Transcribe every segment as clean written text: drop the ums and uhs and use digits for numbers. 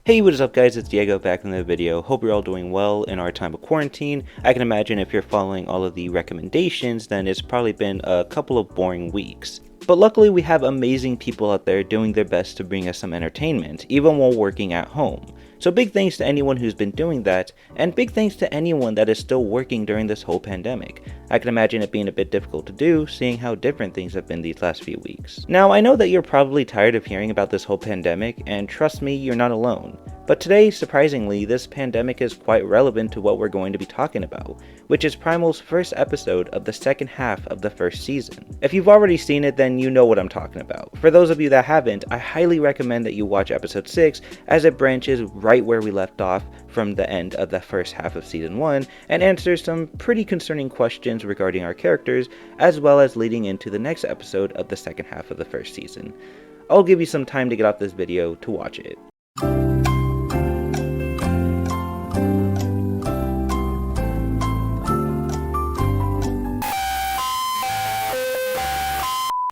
Hey, what is up guys, it's Diego back in the video. Hope you're all doing well in our time of quarantine. I can imagine if you're following all of the recommendations, then it's probably been a couple of boring weeks. But luckily we have amazing people out there doing their best to bring us some entertainment, even while working at home. So big thanks to anyone who's been doing that, and big thanks to anyone that is still working during this whole pandemic. I can imagine it being a bit difficult to do, seeing how different things have been these last few weeks. Now, I know that you're probably tired of hearing about this whole pandemic, and trust me, you're not alone. But today, surprisingly, this pandemic is quite relevant to what we're going to be talking about, which is Primal's first episode of the second half of the first season. If you've already seen it, then you know what I'm talking about. For those of you that haven't, I highly recommend that you watch episode 6, as it branches right where we left off from the end of the first half of season 1, and answers some pretty concerning questions regarding our characters, as well as leading into the next episode of the second half of the first season. I'll give you some time to get off this video to watch it.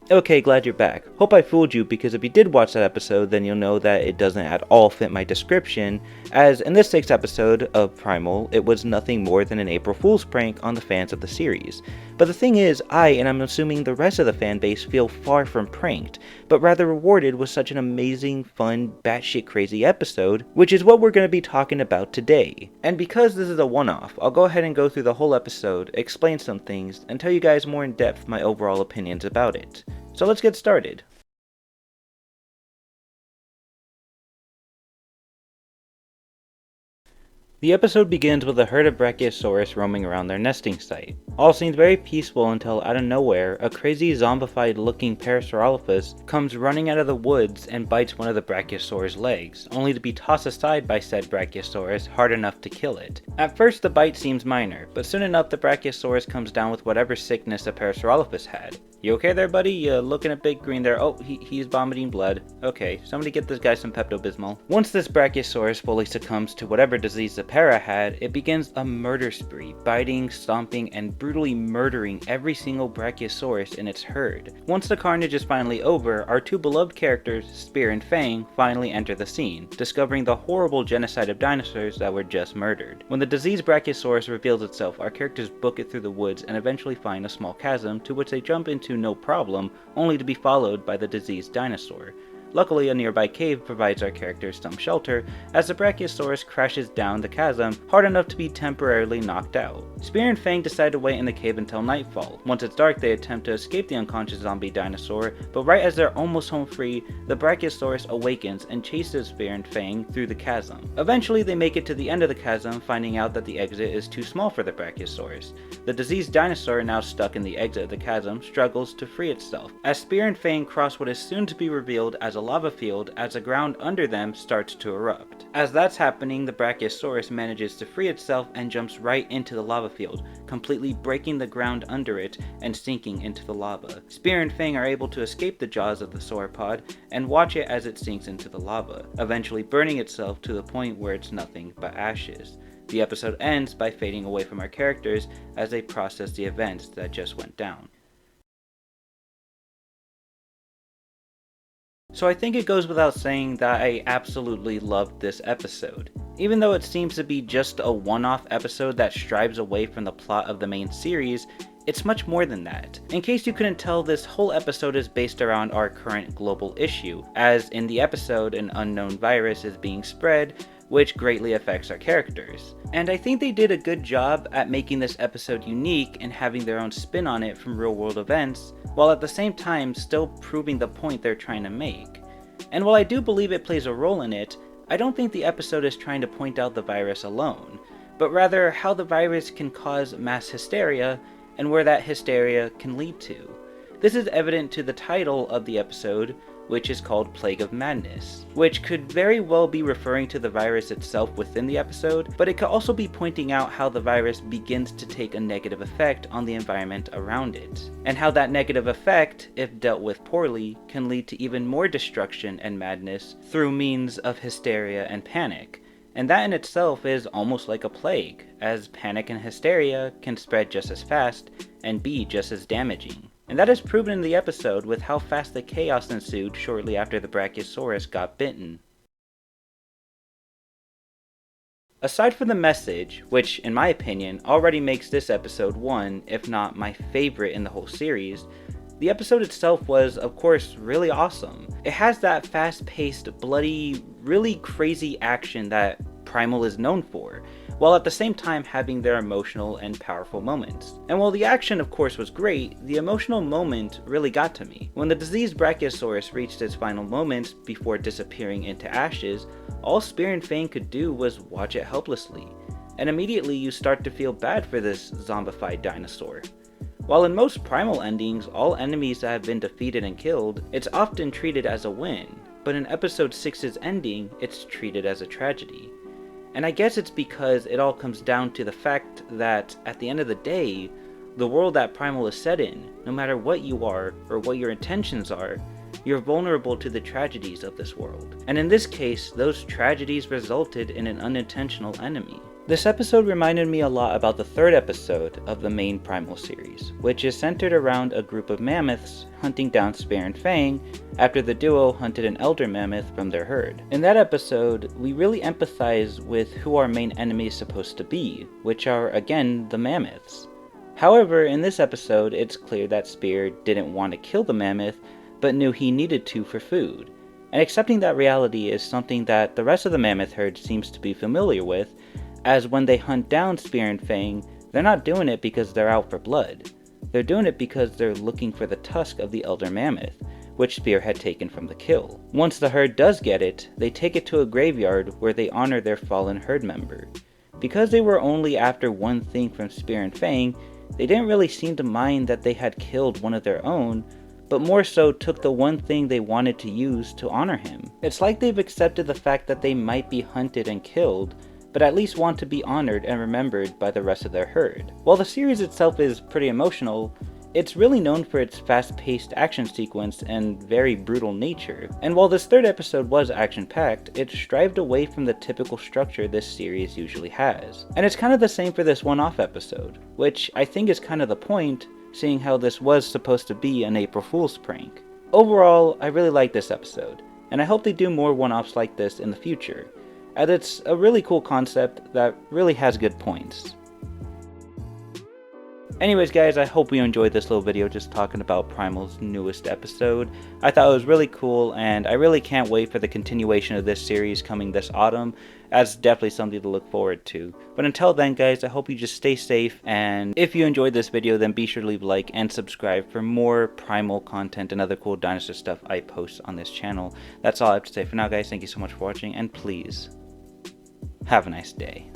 Okay, glad you're back. Hope I fooled you, because if you did watch that episode, then you'll know that it doesn't at all fit my description, as in this 6th episode of Primal, it was nothing more than an April Fool's prank on the fans of the series. But the thing is, and I'm assuming the rest of the fan base, feel far from pranked, but rather rewarded with such an amazing, fun, batshit crazy episode, which is what we're going to be talking about today. And because this is a one-off, I'll go ahead and go through the whole episode, explain some things, and tell you guys more in depth my overall opinions about it. So let's get started. The episode begins with a herd of Brachiosaurus roaming around their nesting site. All seems very peaceful until out of nowhere, a crazy zombified looking Parasaurolophus comes running out of the woods and bites one of the Brachiosaurus' legs, only to be tossed aside by said Brachiosaurus hard enough to kill it. At first the bite seems minor, but soon enough the Brachiosaurus comes down with whatever sickness the Parasaurolophus had. You okay there, buddy? You looking a bit green there. Oh, he's vomiting blood. Okay, somebody get this guy some Pepto-Bismol. Once this Brachiosaurus fully succumbs to whatever disease the para had, it begins a murder spree, biting, stomping, and brutally murdering every single Brachiosaurus in its herd. Once the carnage is finally over, our two beloved characters, Spear and Fang, finally enter the scene, discovering the horrible genocide of dinosaurs that were just murdered. When the diseased Brachiosaurus reveals itself, our characters book it through the woods and eventually find a small chasm, to which they jump into no problem, only to be followed by the diseased dinosaur. Luckily, a nearby cave provides our characters some shelter, as the Brachiosaurus crashes down the chasm hard enough to be temporarily knocked out. Spear and Fang decide to wait in the cave until nightfall. Once it's dark, they attempt to escape the unconscious zombie dinosaur, but right as they're almost home free, the Brachiosaurus awakens and chases Spear and Fang through the chasm. Eventually, they make it to the end of the chasm, finding out that the exit is too small for the Brachiosaurus. The diseased dinosaur, now stuck in the exit of the chasm, struggles to free itself, as Spear and Fang cross what is soon to be revealed as a lava field as the ground under them starts to erupt. As that's happening, the Brachiosaurus manages to free itself and jumps right into the lava field, completely breaking the ground under it and sinking into the lava. Spear and Fang are able to escape the jaws of the sauropod and watch it as it sinks into the lava, eventually burning itself to the point where it's nothing but ashes. The episode ends by fading away from our characters as they process the events that just went down. So I think it goes without saying that I absolutely loved this episode. Even though it seems to be just a one-off episode that strives away from the plot of the main series, it's much more than that. In case you couldn't tell, this whole episode is based around our current global issue, as in the episode an unknown virus is being spread, which greatly affects our characters. And I think they did a good job at making this episode unique and having their own spin on it from real world events, while at the same time still proving the point they're trying to make. And while I do believe it plays a role in it, I don't think the episode is trying to point out the virus alone, but rather how the virus can cause mass hysteria and where that hysteria can lead to. This is evident to the title of the episode, which is called Plague of Madness, which could very well be referring to the virus itself within the episode, but it could also be pointing out how the virus begins to take a negative effect on the environment around it, and how that negative effect, if dealt with poorly, can lead to even more destruction and madness through means of hysteria and panic. And that in itself is almost like a plague, as panic and hysteria can spread just as fast and be just as damaging. And that is proven in the episode with how fast the chaos ensued shortly after the Brachiosaurus got bitten. Aside from the message, which in my opinion already makes this episode one, if not my favorite in the whole series, the episode itself was, of course, really awesome. It has that fast-paced, bloody, really crazy action that Primal is known for, while at the same time having their emotional and powerful moments. And while the action of course was great, the emotional moment really got to me. When the diseased Brachiosaurus reached its final moments before disappearing into ashes, all Spear and Fang could do was watch it helplessly, and immediately you start to feel bad for this zombified dinosaur. While in most Primal endings, all enemies that have been defeated and killed, it's often treated as a win, but in episode 6's ending, it's treated as a tragedy. And I guess it's because it all comes down to the fact that, at the end of the day, the world that Primal is set in, no matter what you are or what your intentions are, you're vulnerable to the tragedies of this world. And in this case, those tragedies resulted in an unintentional enemy. This episode reminded me a lot about the third episode of the main Primal series, which is centered around a group of mammoths hunting down Spear and Fang after the duo hunted an elder mammoth from their herd. In that episode, we really empathize with who our main enemy is supposed to be, which are, again, the mammoths. However, in this episode, it's clear that Spear didn't want to kill the mammoth, but knew he needed to for food. And accepting that reality is something that the rest of the mammoth herd seems to be familiar with, as when they hunt down Spear and Fang, they're not doing it because they're out for blood. They're doing it because they're looking for the tusk of the elder mammoth, which Spear had taken from the kill. Once the herd does get it, they take it to a graveyard where they honor their fallen herd member. Because they were only after one thing from Spear and Fang, they didn't really seem to mind that they had killed one of their own, but more so took the one thing they wanted to use to honor him. It's like they've accepted the fact that they might be hunted and killed, but at least want to be honored and remembered by the rest of their herd. While the series itself is pretty emotional, it's really known for its fast-paced action sequence and very brutal nature. And while this third episode was action-packed, it strived away from the typical structure this series usually has. And it's kind of the same for this one-off episode, which I think is kind of the point, seeing how this was supposed to be an April Fool's prank. Overall, I really like this episode, and I hope they do more one-offs like this in the future, as it's a really cool concept that really has good points. Anyways guys, I hope you enjoyed this little video just talking about Primal's newest episode. I thought it was really cool, and I really can't wait for the continuation of this series coming this autumn, as definitely something to look forward to. But until then guys, I hope you just stay safe, and if you enjoyed this video then be sure to leave a like and subscribe for more Primal content and other cool dinosaur stuff I post on this channel. That's all I have to say for now guys, thank you so much for watching, and please, have a nice day.